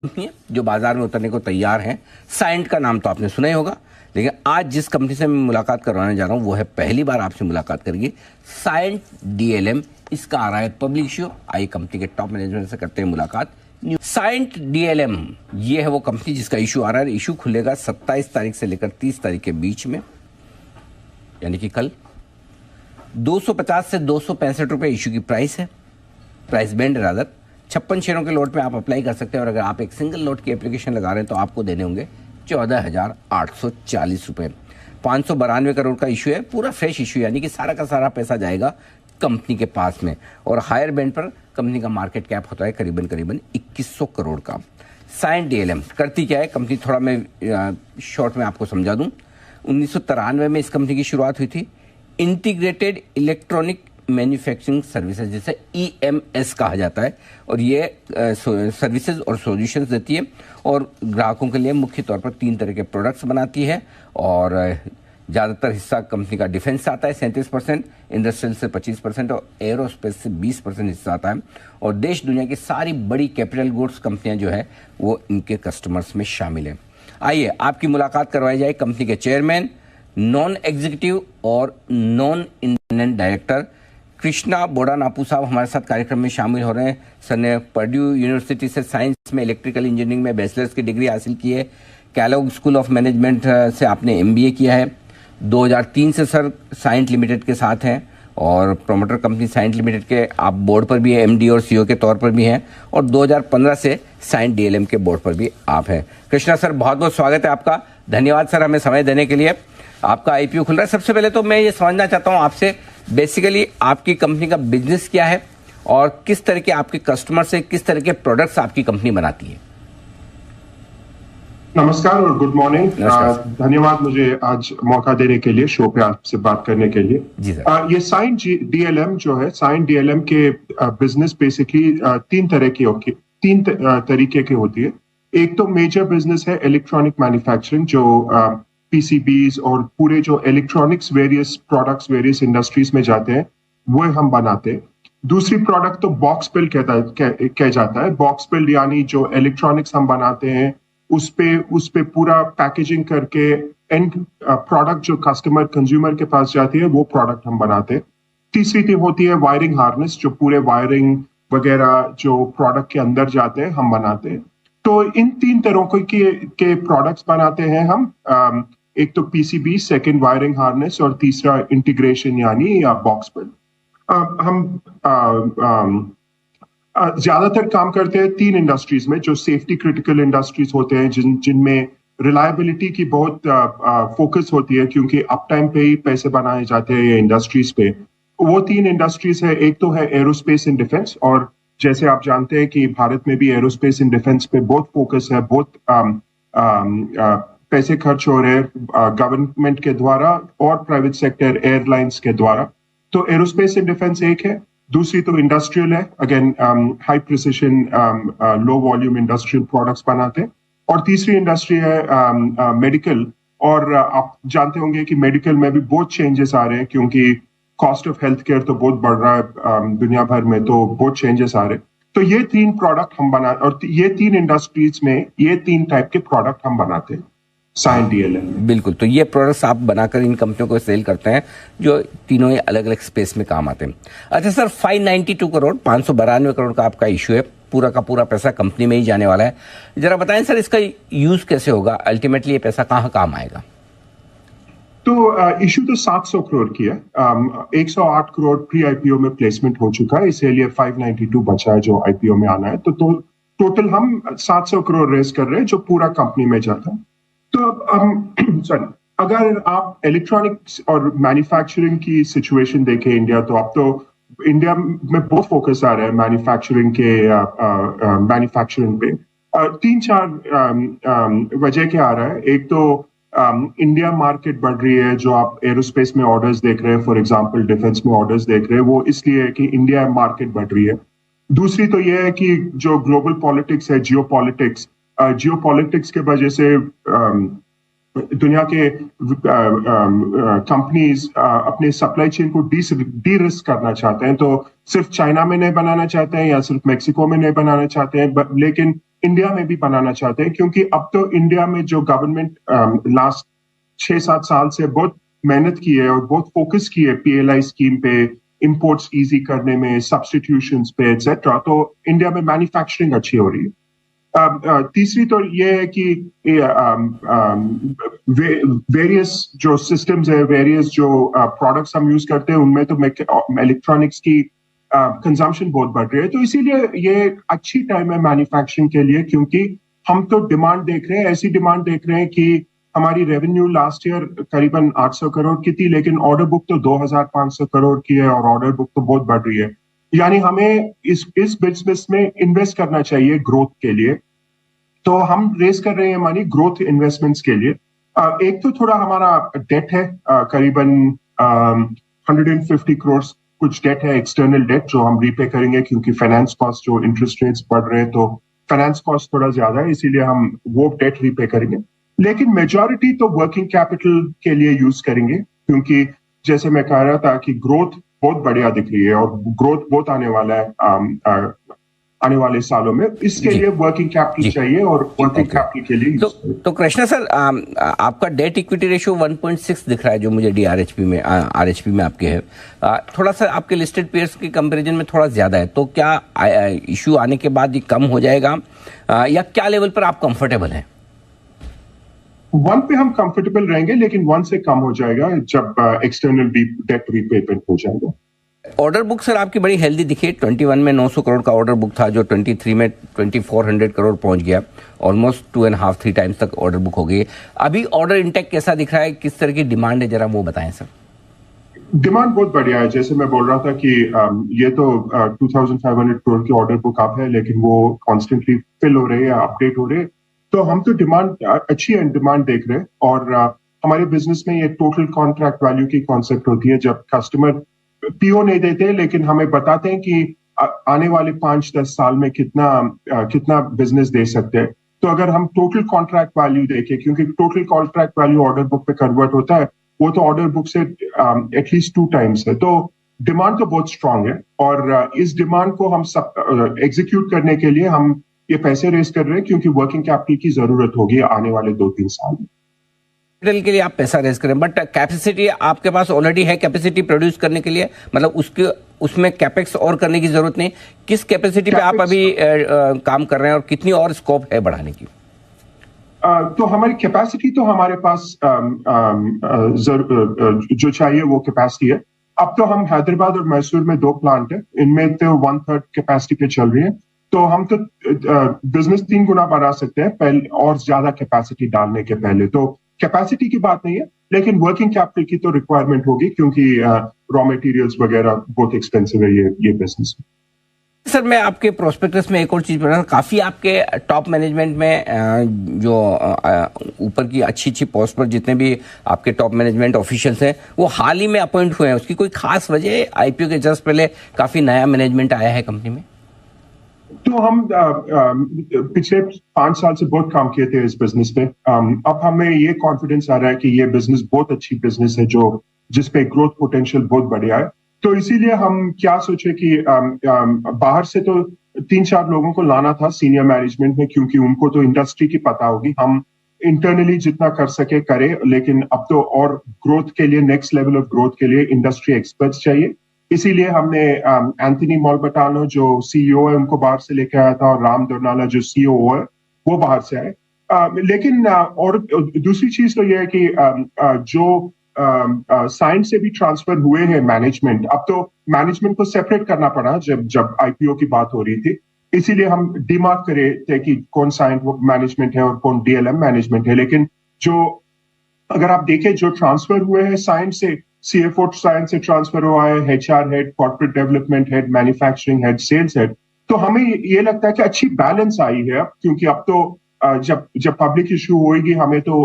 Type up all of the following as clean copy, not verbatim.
Company है जो बाजार में उतरने को तैयार है। साइंट का नाम तो आपने सुना ही होगा, लेकिन आज जिस कंपनी से मैं मुलाकात करवाने जा रहा हूं वो है पहली बार आपसे मुलाकात करेगी साइंट डीएलएम। इसका आ रहा है पब्लिक इश्यू। आई कंपनी के टॉप मैनेजमेंट से करते हैं मुलाकात। साइंट डीएलएम ये है वो कंपनी जिसका इशू आ रहा है। इशू खुलेगा 27 तारीख से लेकर 30 तारीख के बीच में, यानी कि कल। 250 से 265 रुपए इशू की प्राइस है, प्राइस बैंड रादर। 56 शेयरों के लोट में आप अप्लाई कर सकते हैं और अगर आप एक सिंगल लोट की एप्लीकेशन लगा रहे हैं तो आपको देने होंगे 14,840 रुपए। 592 करोड़ का इशू है, पूरा फ्रेश इशू, यानी कि सारा का सारा पैसा जाएगा कंपनी के पास में। और हायर बैंड पर कंपनी का मार्केट कैप होता है करीबन 2100 करोड़ का। साइंट डीएलएम करती क्या है कंपनी, थोड़ा मैं शॉर्ट में आपको समझा दूं। 1993 में इस कंपनी की शुरुआत हुई थी। इंटीग्रेटेड इलेक्ट्रॉनिक मैन्युफैक्चरिंग सर्विसेज, जिसे ईएमएस कहा जाता है, और ये सर्विसेज और सॉल्यूशंस देती है और ग्राहकों के लिए मुख्य तौर पर 3 तरह के प्रोडक्ट्स बनाती है। और ज़्यादातर हिस्सा कंपनी का डिफेंस आता है 37%, इंडस्ट्रियल से 25% और एरोस्पेस से 20% हिस्सा आता है। और देश दुनिया की सारी बड़ी कैपिटल गुड्स कंपनियां जो है वो इनके कस्टमर्स में शामिल हैं। आइए आपकी मुलाकात करवाई जाए कंपनी के चेयरमैन, नॉन एग्जीक्यूटिव और नॉन इंडिपेंडेंट डायरेक्टर कृष्णा बोडानापू साहब हमारे साथ कार्यक्रम में शामिल हो रहे हैं। सर ने पर्ड्यू यूनिवर्सिटी से साइंस में इलेक्ट्रिकल इंजीनियरिंग में बैचलर्स की डिग्री हासिल की है। कैलोग स्कूल ऑफ मैनेजमेंट से आपने एमबीए किया है। 2003 से सर साइंट लिमिटेड के साथ हैं और प्रोमोटर कंपनी साइंट लिमिटेड के आप बोर्ड पर भी है, एमडी और सीईओ के तौर पर भी हैं। और 2015 से साइंट डीएलएम के बोर्ड पर भी आप हैं। कृष्णा सर, बहुत बहुत स्वागत है आपका। धन्यवाद सर हमें समय देने के लिए। आपका आईपीओ खुल रहा है। सबसे पहले तो मैं ये समझना चाहता हूँ आपसे, बेसिकली आपकी कंपनी का बिजनेस क्या है और किस तरह के आपके कस्टमर से किस तरह के प्रोडक्ट्स आपकी कंपनी बनाती है। नमस्कार और गुड मॉर्निंग। धन्यवाद मुझे आज मौका देने के लिए, शो पे आपसे बात करने के लिए। जी सर। ये साइंट डीएलएम जो है, साइंट डीएलएम के बिजनेस बेसिकली 3 तरीके की होती है। एक तो मेजर बिजनेस है इलेक्ट्रॉनिक मैन्युफैक्चरिंग, जो पीसीबीज और पूरे जो electronics various products various industries में जाते हैं वो हम बनाते हैं। दूसरी प्रोडक्ट तो बॉक्स बिल्ड कह जाता है। बॉक्स बिल्ड यानी जो इलेक्ट्रॉनिक्स हम बनाते हैं उस पे पूरा पैकेजिंग करके एंड प्रोडक्ट जो कस्टमर कंज्यूमर के पास जाती है वो प्रोडक्ट हम बनाते हैं। तीसरी थी होती है वायरिंग हार्नेस, जो पूरे वायरिंग वगैरह जो प्रोडक्ट के अंदर जाते हैं हम बनाते हैं। तो इन 3 तरह के प्रोडक्ट्स बनाते हैं हम। एक तो पीसीबी, सेकंड वायरिंग हार्नेस और तीसरा इंटीग्रेशन यानी बॉक्स बिल्ड। हम ज्यादातर काम करते हैं 3 इंडस्ट्रीज में, जो सेफ्टी क्रिटिकल इंडस्ट्रीज होते हैं, जिनमें रिलायबिलिटी की बहुत फोकस होती है, क्योंकि अप टाइम पे ही पैसे बनाए जाते हैं ये इंडस्ट्रीज पे। वो 3 इंडस्ट्रीज है। एक तो है एरोस्पेस एंड डिफेंस, और जैसे आप जानते हैं कि भारत में भी एरोस्पेस एंड डिफेंस पे बहुत फोकस है, बहुत पैसे खर्च हो रहे हैं गवर्नमेंट के द्वारा और प्राइवेट सेक्टर एयरलाइंस के द्वारा। तो एरोस्पेस एंड डिफेंस एक है। दूसरी तो इंडस्ट्रियल है, again high precision low volume industrial products बनाते हैं। और तीसरी इंडस्ट्री है मेडिकल, और आप जानते होंगे कि मेडिकल में भी बहुत चेंजेस आ रहे हैं, क्योंकि कॉस्ट ऑफ हेल्थ केयर तो बहुत बढ़ रहा है दुनिया भर में, तो बहुत चेंजेस आ रहे हैं। तो ये 3 प्रोडक्ट हम बना, और ये 3 इंडस्ट्रीज में ये 3 टाइप के प्रोडक्ट हम बनाते हैं साइंट डीएलएम। बिल्कुल, तो ये प्रोडक्ट्स आप बनाकर इन कंपनियों को सेल करते हैं जो तीनों ही अलग अलग स्पेस में काम आते हैं। अच्छा सर, 592 करोड़ 592 करोड़ का आपका इशू है। पूरा का पूरा पैसा कंपनी में ही जाने वाला है। जरा बताएं सर, इसका यूज कैसे होगा, अल्टीमेटली ये पैसा कहाँ काम आएगा। तो इशू तो 700 करोड़ की है। 108 करोड़ प्री आईपीओ में प्लेसमेंट हो चुका है, इसीलिए 592 बचा है जो आईपीओ में आना है। तो टोटल हम 700 करोड़ रेस कर रहे हैं, जो पूरा कंपनी में जाता है। तो अब अगर आप इलेक्ट्रॉनिक्स और मैन्युफैक्चरिंग की सिचुएशन देखें इंडिया, तो अब तो इंडिया में बहुत फोकस आ रहा है मैन्युफैक्चरिंग पे। 3-4 वजह क्या आ रहा है। एक तो इंडिया मार्केट बढ़ रही है, जो आप एरोस्पेस में ऑर्डर्स देख रहे हैं, फॉर एग्जांपल डिफेंस में ऑर्डर्स देख रहे हैं, वो इसलिए है कि इंडिया मार्केट बढ़ रही है। दूसरी तो ये है कि जो ग्लोबल पॉलिटिक्स है, जियोपॉलिटिक्स के वजह से दुनिया के कंपनीज अपने सप्लाई चेन को डी रिस्क करना चाहते हैं। तो सिर्फ चाइना में नहीं बनाना चाहते हैं या सिर्फ मेक्सिको में नहीं बनाना चाहते हैं, लेकिन इंडिया में भी बनाना चाहते हैं, क्योंकि अब तो इंडिया में जो गवर्नमेंट लास्ट 6-7 साल से बहुत मेहनत की है और बहुत फोकस की है पीएलआई स्कीम पे, इंपोर्ट्स इजी करने में, सब्स्टिट्यूशंस पे एक्सेट्रा, तो इंडिया में मैन्युफैक्चरिंग अच्छी हो रही है। तीसरी तो ये है कि वेरियस जो सिस्टम्स है, वेरियस जो प्रोडक्ट्स हम यूज करते हैं, उनमें तो इलेक्ट्रॉनिक्स की कंजम्पशन बहुत बढ़ रही है। तो इसीलिए ये अच्छी टाइम है मैन्युफैक्चरिंग के लिए, क्योंकि हम तो डिमांड देख रहे हैं, ऐसी डिमांड देख रहे हैं कि हमारी रेवेन्यू लास्ट ईयर करीबन 800 करोड़ की थी, लेकिन ऑर्डर बुक तो 2500 करोड़ की है और ऑर्डर बुक तो बहुत बढ़ रही है। यानी हमें इस बिजनेस में इन्वेस्ट करना चाहिए ग्रोथ के लिए। तो हम रेस कर रहे हैं मनी ग्रोथ इन्वेस्टमेंट्स के लिए। एक तो थोड़ा हमारा डेट है, करीबन 150 करोड़ कुछ डेट है, एक्सटर्नल डेट, जो हम रीपे करेंगे, क्योंकि फाइनेंस कॉस्ट, जो इंटरेस्ट रेट्स बढ़ रहे हैं, तो फाइनेंस कॉस्ट थोड़ा ज्यादा है, इसीलिए हम वो डेट रीपे करेंगे। लेकिन मेजॉरिटी तो वर्किंग कैपिटल के लिए यूज करेंगे, क्योंकि जैसे मैं कह रहा था कि ग्रोथ बहुत बढ़िया दिख रही है और ग्रोथ बहुत आने वाला है आने वाले सालों में। इसके लिए वर्किंग कैपिटल चाहिए और वर्किंग कैपिटल के लिए तो कृष्णा सर, आपका डेट इक्विटी रेशियो 1.6 दिख रहा है, जो मुझे डीआरएचपी में आरएचपी में आपके है। थोड़ा सा आपके लिस्टेड पेयर्स के कंपैरिजन में थोड़ा ज्यादा है, तो क्या इश्यू आने के बाद ये कम हो जाएगा, या क्या लेवल पर आप कंफर्टेबल हैं? 1 पे हम कंफर्टेबल रहेंगे, लेकिन 1 से कम हो जाएगा जब एक्सटर्नल डेट रीपेमेंट हो जाएगा। ऑर्डर बुक सर आपकी बड़ी हेल्दी दिखी है। 21 में 900 करोड़ का ऑर्डर बुक था, जो 23 में 2400 करोड़ पहुंच गया, ऑलमोस्ट 2.5-3 टाइम्स तक ऑर्डर बुक हो गई। अभी ऑर्डर इंटेक कैसा दिख रहा है, किस तरह की डिमांड है, जरा वो बताएं सर। डिमांड बहुत बढ़िया है। जैसे मैं बोल रहा था कि ये तो 2500 करोड़ की ऑर्डर बुक आप है, लेकिन वो कॉन्स्टेंटली फिल हो रही है, अपडेट हो रहे हैं। तो हम तो डिमांड अच्छी है, डिमांड देख रहे हैं। और हमारे बिजनेस में ये टोटल कॉन्ट्रैक्ट वैल्यू की कॉन्सेप्ट होती है, जब कस्टमर पीओ नहीं देते, लेकिन हमें बताते हैं कि आने वाले 5-10 साल में कितना बिजनेस दे सकते हैं। तो अगर हम टोटल कॉन्ट्रैक्ट वैल्यू देखें, क्योंकि total contract value order book पे कन्वर्ट होता है, वो तो ऑर्डर बुक से एटलीस्ट 2 टाइम्स है। तो डिमांड तो बहुत स्ट्रांग है, और इस डिमांड को हम सब एग्जीक्यूट करने के लिए हम ये पैसे रेस कर रहे हैं, क्योंकि वर्किंग कैपिटल की जरूरत होगी आने वाले 2-3 साल में। के लिए आप पैसा रेज करें, बट कैपेसिटी आपके पास ऑलरेडी है, कैपेसिटी प्रोड्यूस करने के लिए, मतलब उसमें कैपेक्स और करने की जरूरत नहीं। किस कैपेसिटी पे आप अभी काम कर रहे हैं और कितनी और स्कोप है बढ़ाने की? तो हमारी कैपेसिटी तो हमारे पास जो चाहिए वो कैपेसिटी है। अब तो हम हैदराबाद और मैसूर में 2 प्लांट है, इनमें तो 1/3 कैपेसिटी पे चल रही है। तो हम तो बिजनेस 3 गुना बढ़ा सकते हैं पहले, और ज्यादा कैपेसिटी डालने के पहले। तो कैपेसिटी की बात नहीं है, लेकिन वर्किंग कैपिटल की तो रिक्वायरमेंट होगी, क्योंकि रॉ मटेरियल्स वगैरह बहुत एक्सपेंसिव है ये बिजनेस। सर, मैं आपके प्रोस्पेक्टस में एक और चीज पढ़ा, काफी आपके टॉप मैनेजमेंट में जो ऊपर की अच्छी पोस्ट पर जितने भी आपके टॉप मैनेजमेंट ऑफिशियल्स हैं, वो हाल ही में अपॉइंट हुए हैं। उसकी कोई खास वजह? आईपीओ के जस्ट पहले काफी नया मैनेजमेंट आया है कंपनी में। तो हम पिछले 5 साल से बहुत काम किए थे इस बिजनेस पे। अब हमें ये कॉन्फिडेंस आ रहा है कि ये बिजनेस बहुत अच्छी बिजनेस है, जो जिसपे ग्रोथ पोटेंशियल बहुत बढ़िया है। तो इसीलिए हम क्या सोचे कि बाहर से तो 3-4 लोगों को लाना था सीनियर मैनेजमेंट में, क्योंकि उनको तो इंडस्ट्री की पता होगी। हम इंटरनली जितना कर सके करें, लेकिन अब तो और ग्रोथ के लिए, नेक्स्ट लेवल ऑफ ग्रोथ के लिए इंडस्ट्री एक्सपर्ट्स चाहिए। इसीलिए हमने एंथनी मॉलबटानो जो सीईओ है उनको बाहर से लेके आया था, और राम दोरनाला जो सीओओ है वो बाहर से आए। लेकिन और दूसरी चीज तो ये है कि जो साइंस से भी ट्रांसफर हुए हैं मैनेजमेंट, अब तो मैनेजमेंट को सेपरेट करना पड़ा जब आईपीओ की बात हो रही थी। इसीलिए हम डिमार्क करे थे कि कौन साइंस मैनेजमेंट है और कौन डीएलएम मैनेजमेंट है। लेकिन जो अगर आप देखें जो ट्रांसफर हुए हैं साइंस से, सीएफओ साइंस से ट्रांसफर हुआ है, HR head, corporate development head, manufacturing head, sales head. तो हमें ये लगता है कि अच्छी बैलेंस आई है, क्योंकि अब तो जब पब्लिक इश्यू होएगी, हमें तो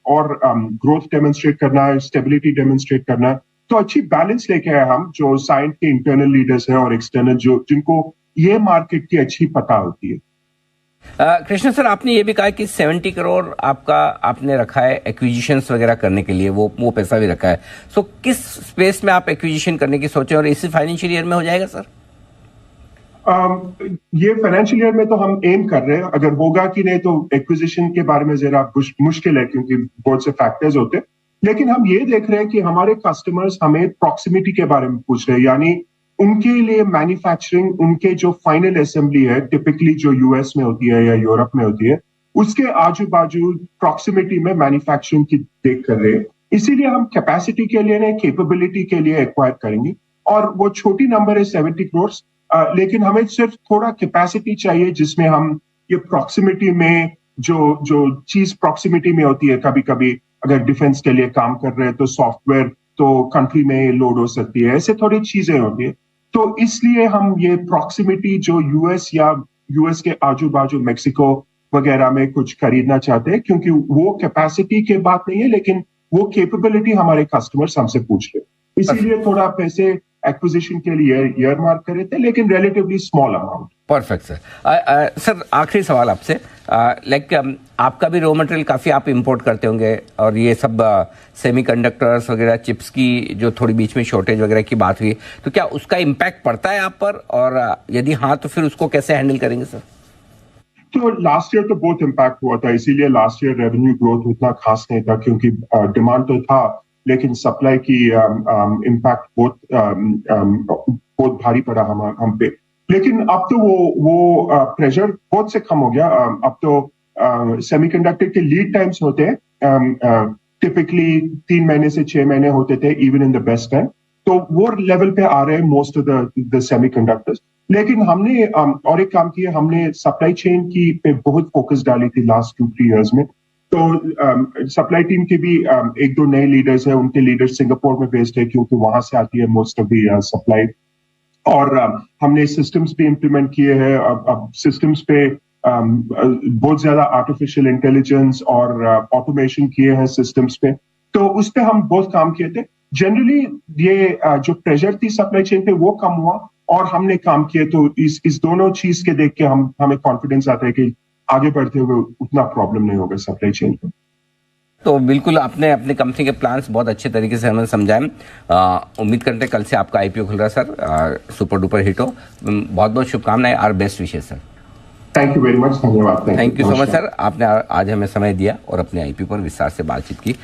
और ग्रोथ डेमोन्स्ट्रेट करना है, स्टेबिलिटी डेमोन्स्ट्रेट करना है। तो अच्छी बैलेंस लेके आए हम, जो साइंस के इंटरनल लीडर्स है और एक्सटर्नल जिनको ये मार्केट की अच्छी पता होती है। कृष्णा सर, आपने ये भी कहा कि 70 करोड़ आपने रखा है एक्विजिशंस वगैरह करने के लिए, वो पैसा भी रखा है। सो किस स्पेस में आप एक्विजिशन करने की सोचे, और इसी फाइनेंशियल ईयर में हो जाएगा सर? ये फाइनेंशियल ईयर में तो हम एम कर रहे हैं, अगर होगा कि नहीं तो एक्विजिशन के बारे में जरा मुश्किल है क्योंकि बहुत से फैक्टर्स होते हैं, लेकिन हम ये देख रहे हैं कि हमारे कस्टमर्स हमें प्रॉक्सिमिटी के बारे में पूछ रहे हैं, यानी उनके लिए मैन्युफैक्चरिंग, उनके जो फाइनल असेंबली है टिपिकली जो यूएस में होती है या यूरोप में होती है, उसके आजू बाजू प्रॉक्सिमिटी में मैन्युफैक्चरिंग की देख कर रहे हैं। इसीलिए हम कैपेसिटी के लिए नहीं, कैपेबिलिटी के लिए एक्वायर करेंगे, और वो छोटी नंबर है 70 करोड़, लेकिन हमें सिर्फ थोड़ा कैपेसिटी चाहिए जिसमें हम ये प्रॉक्सिमिटी में जो जो चीज प्रॉक्सिमिटी में होती है, कभी कभी अगर डिफेंस के लिए काम कर रहे हैं तो सॉफ्टवेयर तो कंट्री में लोड हो सकती है, ऐसे थोड़ी चीजें होती है। तो इसलिए हम ये प्रॉक्सिमिटी जो यूएस या यूएस के आजू बाजू मेक्सिको वगैरह में कुछ खरीदना चाहते हैं, क्योंकि वो कैपेसिटी की बात नहीं है, लेकिन वो कैपेबिलिटी हमारे कस्टमर्स हमसे पूछ रहे, इसीलिए थोड़ा पैसे एक्विजिशन के लिए ईयर मार्क करे थे, लेकिन relatively small amount. Perfect sir. Sir आखिरी सवाल आपसे, लाइक आपका भी रॉ मटेरियल काफ़ी आप इंपोर्ट करते होंगे, और ये सब सेमीकंडक्टर्स वगैरह चिप्स की जो थोड़ी बीच में शॉर्टेज वगैरह की बात हुई, तो क्या उसका इम्पैक्ट पड़ता है आप पर, और यदि हाँ तो फिर उसको कैसे हैंडल करेंगे सर? तो लास्ट ईयर तो बहुत इम्पैक्ट हुआ था, इसीलिए लास्ट ईयर रेवेन्यू ग्रोथ उतना खास नहीं था, क्योंकि डिमांड तो था लेकिन सप्लाई की इम्पैक्ट बहुत भारी पड़ा हम पे। लेकिन अब तो वो प्रेशर बहुत से कम हो गया। अब तो सेमीकंडक्टर के लीड टाइम्स होते हैं, टिपिकली 3 महीने से 6 महीने होते थे even in the best time, तो वो लेवल पे आ रहे हैं मोस्ट ऑफ द सेमीकंडक्टर्स। लेकिन हमने और एक काम किया, हमने सप्लाई चेन की पे बहुत फोकस डाली थी लास्ट 2-3 इयर्स में। तो सप्लाई टीम के भी 1-2 नए लीडर्स हैं, उनके लीडर्स सिंगापुर में बेस्ड है क्योंकि वहां से आती है मोस्ट ऑफ द सप्लाई। और हमने सिस्टम्स भी इम्प्लीमेंट किए हैं। अब सिस्टम्स पे बहुत ज्यादा आर्टिफिशियल इंटेलिजेंस और ऑटोमेशन किए हैं सिस्टम्स पे, तो उस पे हम बहुत काम किए थे। जनरली ये जो प्रेशर थी सप्लाई चेन पे वो कम हुआ और हमने काम किए, तो इस दोनों चीज के देख के हमें कॉन्फिडेंस आता है कि आगे बढ़ते हुए उतना प्रॉब्लम नहीं होगा सप्लाई चेन पे। तो बिल्कुल आपने अपनी कंपनी के प्लान्स बहुत अच्छे तरीके से हमें समझाए। उम्मीद करते हैं कल से आपका आईपीओ खुल रहा है सर, सुपर डुपर हिट हो। बहुत बहुत शुभकामनाएं और बेस्ट विशेष sir. Thank you very much, धन्यवाद। Thank you so much sir, आपने आज हमें समय दिया और अपने आईपीओ पर विस्तार से बातचीत की।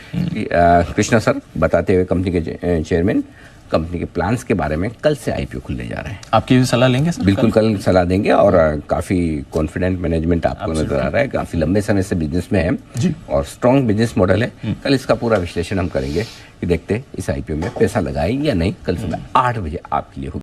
कृष्णा सर बताते हुए कंपनी के चेयरमैन कंपनी के प्लान्स के बारे में कल से आईपीओ खुलने जा रहे हैं। आपकी भी सलाह लेंगे सर? बिल्कुल कल सलाह देंगे, और काफ़ी कॉन्फिडेंट मैनेजमेंट आपको नजर आ रहा है, काफ़ी लंबे समय से बिजनेस में है जी, और स्ट्रॉन्ग बिजनेस मॉडल है। कल इसका पूरा विश्लेषण हम करेंगे कि देखते इस आईपीओ में पैसा लगाए या नहीं। कल सुबह 8 बजे आपके लिए